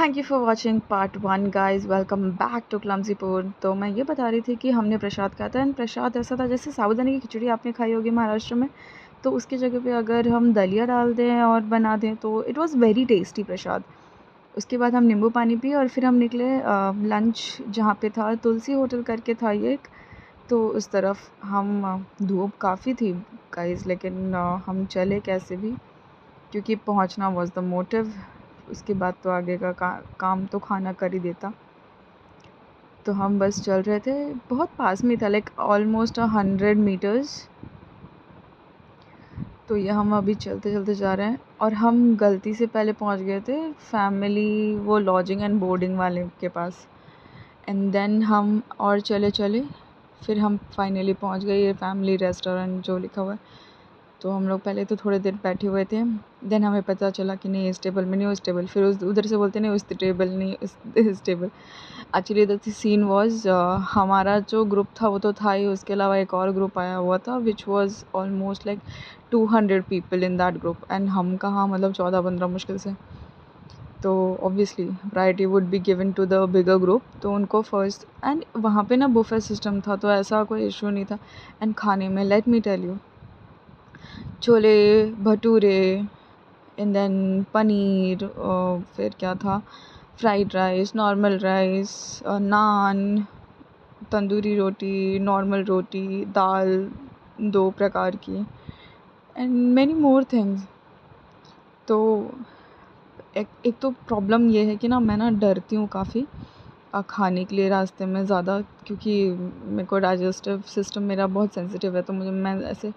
Thank you for watching part 1 guys. Welcome back to clumsy port. तो मैं ये बता रही थी कि हमने प्रसाद खाया था एंड प्रसाद ऐसा था जैसे साबूदाने की खिचड़ी आपने खाई होगी महाराष्ट्र में, तो उसकी जगह पे अगर हम दलिया डाल दें और बना दें तो इट वाज़ वेरी टेस्टी प्रसाद। उसके बाद हम नींबू पानी पिए और फिर हम निकले लंच जहाँ पे था, तुलसी होटल करके था ये एक, तो उस तरफ हम धूप काफ़ी थी गाइस, लेकिन हम चले कैसे भी क्योंकि पहुंचना वाज द मोटिव। उसके बाद तो आगे का काम तो खाना कर ही देता। तो हम बस चल रहे थे, बहुत पास में था, लाइक ऑलमोस्ट 100 मीटर्स। तो ये हम अभी चलते चलते जा रहे हैं और हम गलती से पहले पहुंच गए थे फैमिली वो लॉजिंग एंड बोर्डिंग वाले के पास। एंड देन हम और चले चले फिर हम फाइनली पहुंच गए ये फैमिली रेस्टोरेंट जो लिखा हुआ है। तो हम लोग पहले तो थोड़ी देर बैठे हुए थे, देन हमें पता चला कि नहीं इस टेबल में नहीं, उस टेबल, फिर उस उधर से बोलते नहीं उस टेबल नहीं, इस table. Actually the scene was हमारा जो ग्रुप था वो तो था ही, उसके अलावा एक और ग्रुप आया हुआ था which was almost like 200 people in that group and हम कहाँ मतलब 14-15 मुश्किल से। तो obviously priority would be given to the bigger group, तो उनको फर्स्ट। एंड वहाँ पे ना बुफे सिस्टम था तो ऐसा कोई इशू नहीं था। एंड खाने में let me tell you, chole bhature and then paneer, फिर क्या था, fried rice, normal rice, naan, tandoori roti, normal roti, दाल 2 प्रकार की एंड मैनी मोर थिंग्स। तो एक तो प्रॉब्लम ये है कि ना मैं ना डरती हूँ काफ़ी खाने के लिए रास्ते में ज़्यादा, क्योंकि मेरे को डाइजेस्टिव सिस्टम मेरा बहुत सेंसिटिव है, तो मैं ऐसे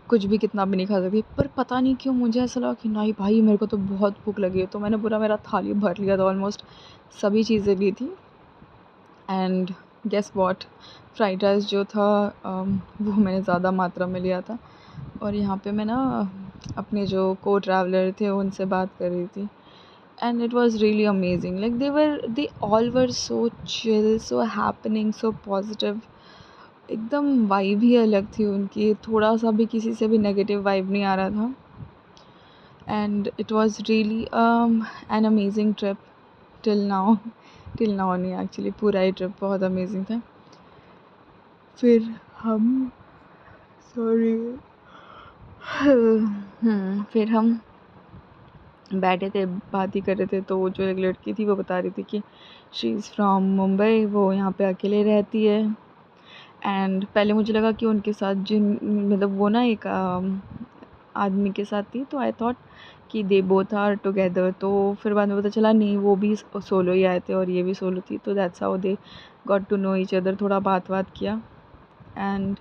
कुछ भी कितना भी नहीं खा सकती। पर पता नहीं क्यों मुझे ऐसा लगा कि नहीं भाई मेरे को तो बहुत भूख लगी है, तो मैंने पूरा मेरा थाली भर लिया था, ऑलमोस्ट सभी चीज़ें ली थी। And guess what, fried rice जो था वो मैंने ज़्यादा मात्रा में लिया था। और यहाँ पे मैं ना अपने जो को ट्रैवलर थे उनसे बात कर रही थी and it was really amazing, like they all were so chill, so happening, so positive। एकदम वाइब ही अलग थी उनकी, थोड़ा सा भी किसी से भी नेगेटिव वाइब नहीं आ रहा था। And it was really an amazing trip till now नहीं, एक्चुअली पूरा ही ट्रिप बहुत अमेजिंग था। फिर हम सॉरी फिर हम बैठे थे, बात ही कर रहे थे, तो वो जो एक लड़की थी वो बता रही थी कि शी इज़ फ्रॉम मुंबई, वो यहाँ पे अकेले रहती है। एंड पहले मुझे लगा कि उनके साथ जिन मतलब वो ना एक आदमी के साथ थी, तो आई थॉट कि दे बोथ आर टुगेदर। तो फिर बाद में पता चला नहीं, वो भी सोलो ही आए थे और ये भी सोलो थी, तो that's how they got to know each other. थोड़ा बात किया एंड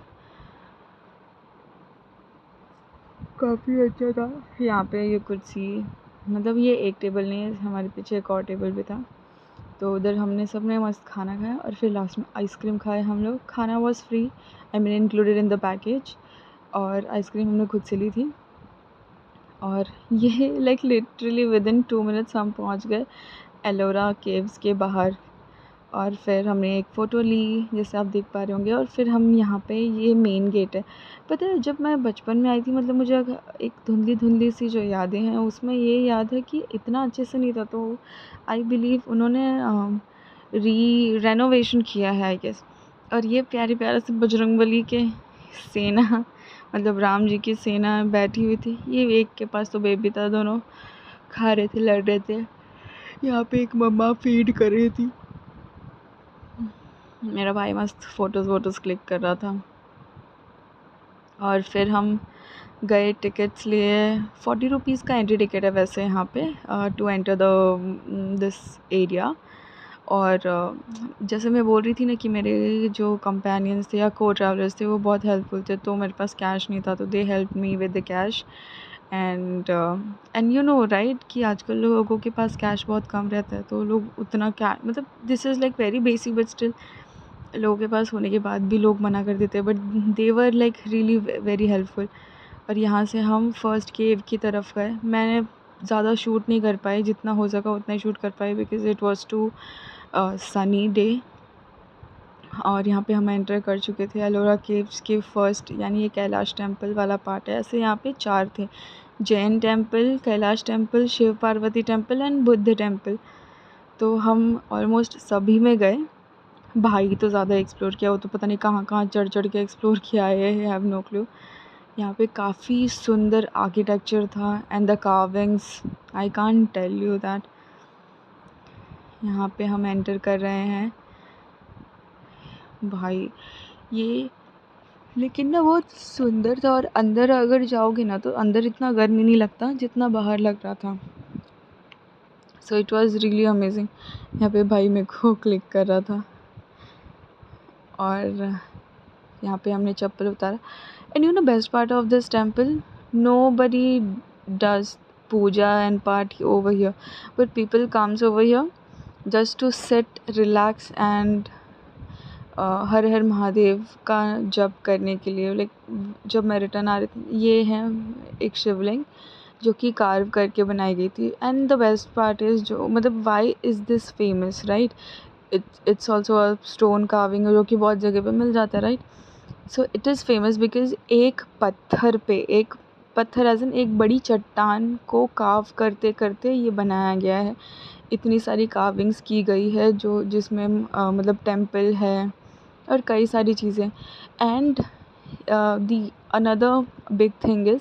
काफ़ी अच्छा था। यहाँ पे ये कुर्सी, मतलब ये एक टेबल नहीं है, हमारे पीछे एक और टेबल भी था, तो उधर हमने सब ने मस्त खाना खाया और फिर लास्ट में आइसक्रीम खाए हम लोग। खाना was free, I mean included in the package, और आइसक्रीम हमने खुद से ली थी। और ये like literally with in 2 minutes हम पहुंच गए एलोरा केव्स के बाहर। और फिर हमने एक फ़ोटो ली जैसे आप देख पा रहे होंगे, और फिर हम यहाँ पे, ये मेन गेट है। पता है जब मैं बचपन में आई थी, मतलब मुझे एक धुंधली धुंधली सी जो यादें हैं उसमें ये याद है कि इतना अच्छे से नहीं था, तो आई बिलीव उन्होंने रेनोवेशन किया है आई गेस। और ये प्यारे प्यारे से बजरंगबली के सेना, मतलब राम जी की सेना बैठी हुई थी। ये एक के पास तो बेबी था, दोनों खा रहे थे, लड़ रहे थे। यहाँ पे एक मम्मा फीड कर रही थी, मेरा भाई मस्त फ़ोटोज़ क्लिक कर रहा था। और फिर हम गए, टिकट्स लिए। 40 रुपीज़ का एंट्री टिकट है वैसे यहाँ पे टू एंटर दिस एरिया। और जैसे मैं बोल रही थी ना कि मेरे जो कंपेनियंस थे या को ट्रैवलर्स थे वो बहुत हेल्पफुल थे, तो मेरे पास कैश नहीं था, तो they help me with the cash. And you know right कि आजकल लोगों के पास कैश बहुत कम रहता है, तो लोग उतना क्या, मतलब this is like very basic, but still लोगों के पास होने के बाद भी लोग मना कर देते हैं, but they were like really very helpful. और यहाँ से हम फर्स्ट केव की तरफ गए। मैंने ज़्यादा शूट नहीं कर पाई, जितना हो सका उतना ही शूट कर पाई because it was too sunny day. और यहाँ पे हम एंटर कर चुके थे एलोरा केव्स के फर्स्ट, यानी ये कैलाश टेम्पल वाला पार्ट है। ऐसे यहाँ पे 4 थे, Jain temple, Kailash temple, Shiv Parvati temple and Buddha temple. तो हम ऑलमोस्ट सभी में गए। भाई तो ज़्यादा एक्सप्लोर किया, वो तो पता नहीं कहाँ कहाँ चढ़ चढ़ के एक्सप्लोर किया है, हैव नो क्लू। यहाँ पे काफ़ी सुंदर आर्किटेक्चर था and the carvings, I can't tell you that. यहाँ पे हम एंटर कर रहे हैं भाई, ये लेकिन ना बहुत सुंदर था। और अंदर अगर जाओगे ना तो अंदर इतना गर्मी नहीं लगता जितना बाहर लग रहा था। So it was really amazing. यहाँ पे भाई मेरे को क्लिक कर रहा था और यहाँ पे हमने चप्पल उतारा। And you know best part of this temple, nobody does puja and party over here, but people comes over here just to sit, relax and हर हर महादेव का जप करने के लिए। लाइक जब मैं रिटर्न आ रही थी, ये है एक शिवलिंग जो कि कार्व करके बनाई गई थी। And the best part is, जो मतलब why is this famous, right? It's also a stone carving जो कि बहुत जगह पे मिल जाता है, right? So it is famous because एक पत्थर एज इन एक बड़ी चट्टान को कार्व करते करते ये बनाया गया है। इतनी सारी कार्विंग्स की गई है जो जिसमें मतलब टेम्पल है और कई सारी चीज़ें। And the another big thing is,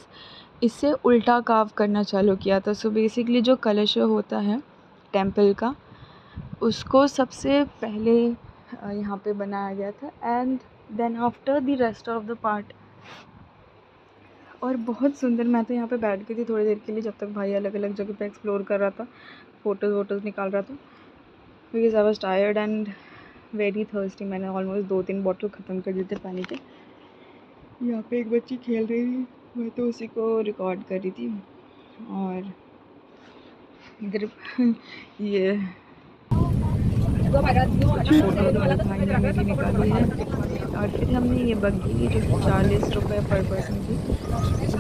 इससे उल्टा कार्व करना चालू किया था। सो बेसिकली जो कलश होता है टेम्पल का, उसको सबसे पहले यहाँ पे बनाया गया था and then after the rest of the part. और बहुत सुंदर, मैं तो यहाँ पे बैठ गई थी थोड़ी देर के लिए जब तक भाई अलग अलग जगह पे एक्सप्लोर कर रहा था, फ़ोटोज़ निकाल रहा था, because I was tired and very thirsty. मैंने ऑलमोस्ट 2-3 बॉटल ख़त्म कर दिए थे पानी के। यहाँ पे एक बच्ची खेल रही थी, मैं तो उसी को रिकॉर्ड कर रही थी। और इधर ये भाई ने मेरी निकाली है। और फिर हमने ये बग्गी जो 40 रुपये पर पर्सन थी,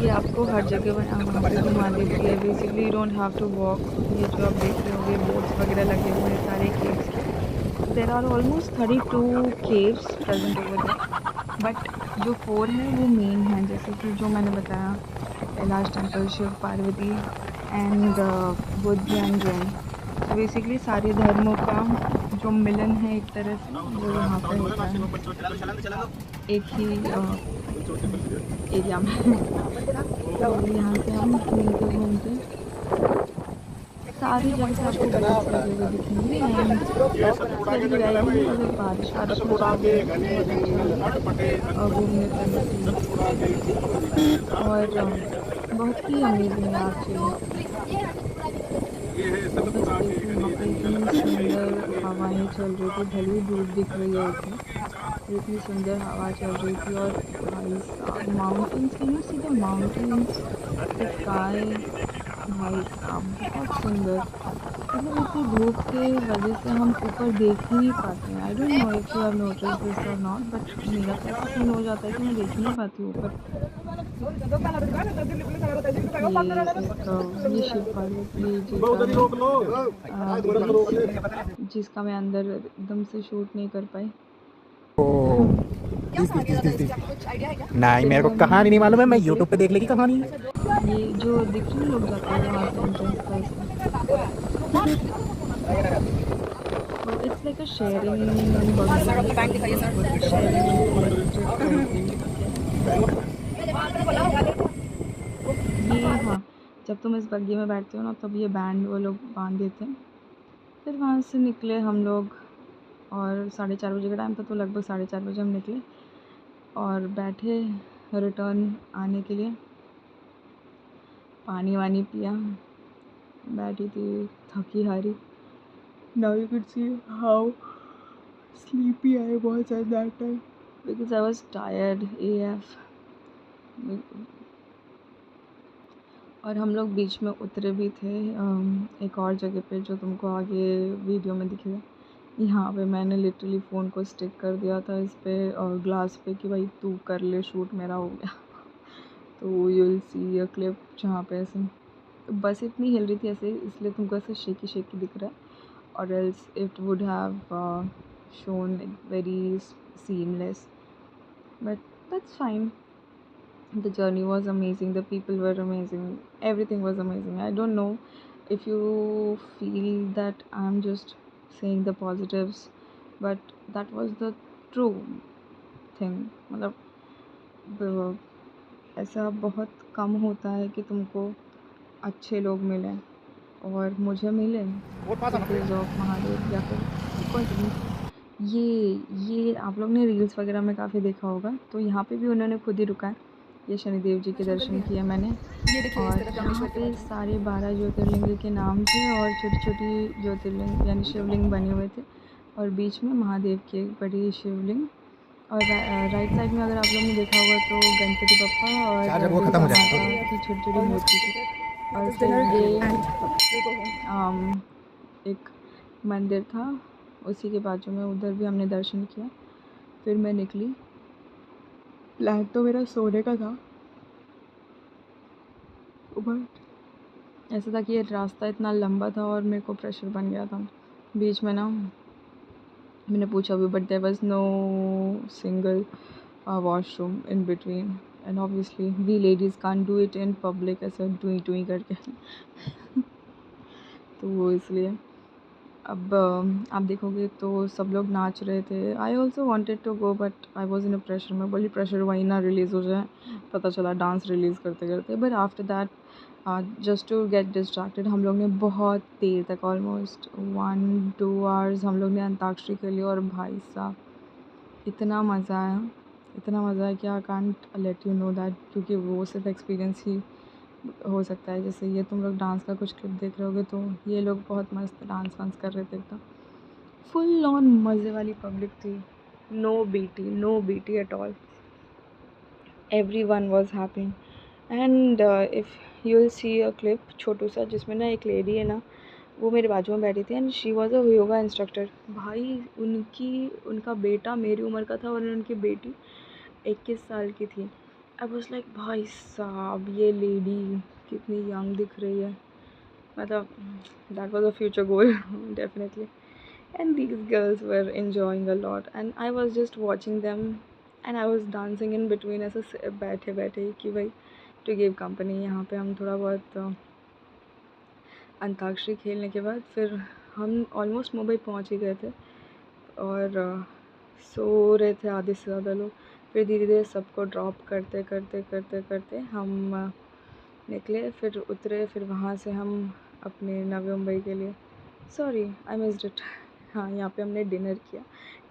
ये आपको हर जगह वहाँ पे घुमा देती है। Basically you don't have to walk. ये जो आप देख रहे होंगे बोर्ड्स वगैरह लगे हुए हैं सारे केव्स के। There are almost 32 caves present over there, but जो 4 हैं वो मेन हैं, जैसे कि जो मैंने बताया, Kailash temple, Shiv Parvati and Buddha and Jain. तो बेसिकली सारे धर्मों का जो मिलन है एक तरह से, वो यहाँ पे होता है एक ही एरिया में। तो यहाँ से हम घूमते घूमते सारी जगह से आपको बोट्स लगे हुए दिखेंगे एंड चली जाएगी। अगर बारिश वारिश हो जाती है तो बहुत अच्छा लगेगा घूमने फिरने के लिए। और बहुत ही अमेजिंग है एक्चुअली। बस देखो वहाँ पे इतनी सुंदर हवाएं चल रही थी, भले ही धूप दिख रही है इतनी सुंदर हवा चल रही थी। और भाई साहब mountains, can you see the mountains, the sky, भाई साहब बहुत सुंदर। मतलब इतनी धूप के वजह से हम ऊपर देख ही नहीं पाते हैं। I don't know if you have notice this और नॉट, बट मेरा तो ऐसा सीन हो जाता है कि मैं देख ही नहीं पाती ऊपर। ये शिव पार्वती जी का जिसका मैं अंदर एकदम से शूट नहीं कर पाई। नहीं, मेरे को कहानी नहीं मालूम है, मैं यूट्यूब पे देख लेगी कहानी। ये जो दिख रहे हैं लोग जाते हैं वहाँ से एंट्रेंस का इसमें। इट्स लाइक अ शेयरिंग ये। हाँ, जब तुम इस बग्गी में बैठते हो ना तब ये बैंड वो लोग बांध देते हैं। फिर वहाँ से निकले हम लोग और 4:30 बजे का टाइम था, तो लगभग 4:30 बजे हम निकले और बैठे रिटर्न आने के लिए। पानी वानी पिया, बैठी थी थकी हारी। Now you can see how sleepy I was at that time because I was tired AF। और हम लोग बीच में उतरे भी थे एक और जगह पे जो तुमको आगे वीडियो में दिखेगा। यहाँ पे मैंने लिटरली फ़ोन को स्टिक कर दिया था इस पे और ग्लास पे कि भाई तू कर ले शूट, मेरा हो गया। तो you will see a clip जहाँ पे ऐसे बस इतनी हिल रही थी ऐसे, इसलिए तुमको ऐसे शेकी शेकी दिख रहा है, और else it would have shown very seamless, but that's fine. The journey was amazing, the people were amazing, everything was amazing. I don't know if you feel that I'm just saying the positives, but that was the true thing. मतलब ऐसा बहुत कम होता है कि तुमको अच्छे लोग मिलें, और मुझे मिले बिकॉज ऑफ महादेव या फिर बिकॉज ये आप लोग ने रील्स वगैरह में काफ़ी देखा होगा, तो यहाँ पे भी उन्होंने खुद ही रुका है। ये शनिदेव जी के दर्शन किए मैंने, और यहाँ पे सारे 12 ज्योतिर्लिंग के नाम थे और छोटी छोटी ज्योतिर्लिंग यानी शिवलिंग बने हुए थे, और बीच में महादेव की एक बड़ी शिवलिंग, और राइट साइड में अगर आप लोग ने देखा होगा तो गणपति बप्पा और दुर्गा माता की छोटी छोटी मूर्ति थी। और फिर ये एक मंदिर था उसी के बाजू में, उधर भी हमने दर्शन किया। फिर मैं निकली, प्लान तो मेरा सोने का था, बट ऐसा था कि ये रास्ता इतना लंबा था और मेरे को प्रेशर बन गया था बीच में ना। मैंने पूछा भी, but there was no single washroom in between, and obviously we ladies can't do it in public ऐसे टुई टुई करके तो वो इसलिए। अब आप देखोगे तो सब लोग नाच रहे थे। I also wanted to go but I was in a pressure. मैं बोली प्रेशर वही ना रिलीज़ हो जाए, पता चला डांस रिलीज़ करते करते। But after that just to get distracted हम लोग ने बहुत देर तक ऑलमोस्ट 1-2 आवर्स हम लोग ने अंताक्षरी खेली, और भाई साहब इतना मज़ा आया, इतना मज़ा आया कि I can't let you know that, क्योंकि वो सिर्फ एक्सपीरियंस ही हो सकता है। जैसे ये तुम लोग डांस का कुछ क्लिप देख रहे होगे तो ये लोग बहुत मस्त डांस वांस कर रहे थे, एकदम फुल ऑन मज़े वाली पब्लिक थी। No BT at all, every one was happy. And if you will see a clip छोटू सा, जिसमें ना एक लेडी है ना, वो मेरे बाजू में बैठी थी and she was a yoga instructor. भाई उनका बेटा मेरी उम्र का था और उनकी बेटी 21 साल की थी। आई वॉज लाइक भाई साहब ये लेडी कितनी यंग दिख रही है, मतलब that was a future goal definitely. And these girls were enjoying a lot and I was just watching them and I was dancing in between, ऐसे बैठे बैठे कि भाई टू गिव कंपनी। यहाँ पे हम थोड़ा बहुत अंताक्षरी खेलने के बाद फिर हम ऑलमोस्ट मुंबई पहुँच ही गए थे, और सो रहे थे आधे से ज़्यादा लोग। फिर धीरे धीरे सबको ड्रॉप करते करते करते करते हम निकले, फिर उतरे, फिर वहाँ से हम अपने नवी मुंबई के लिए, सॉरी आई मिस्ड इट, हाँ यहाँ पे हमने डिनर किया।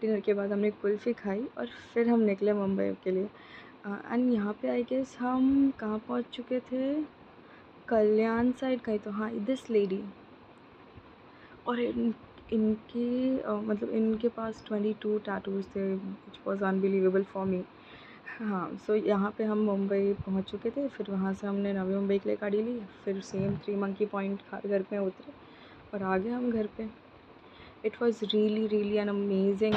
डिनर के बाद हमने कुल्फ़ी खाई और फिर हम निकले मुंबई के लिए। एंड यहाँ पे आई गेस हम कहाँ पहुँच चुके थे, कल्याण साइड कहीं तो, हाँ दिस लेडी, और इनके मतलब इनके पास 22 टैटूज़ थे which was unbelievable for me. हाँ सो यहाँ पे हम मुंबई पहुँच चुके थे, फिर वहाँ से हमने नवी मुंबई के लिए गाड़ी ली, फिर सेम 3 मंकी पॉइंट घर पे उतरे और आ गए हम घर पे। It was really an amazing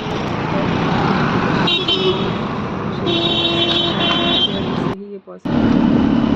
ही ये पॉसिबल।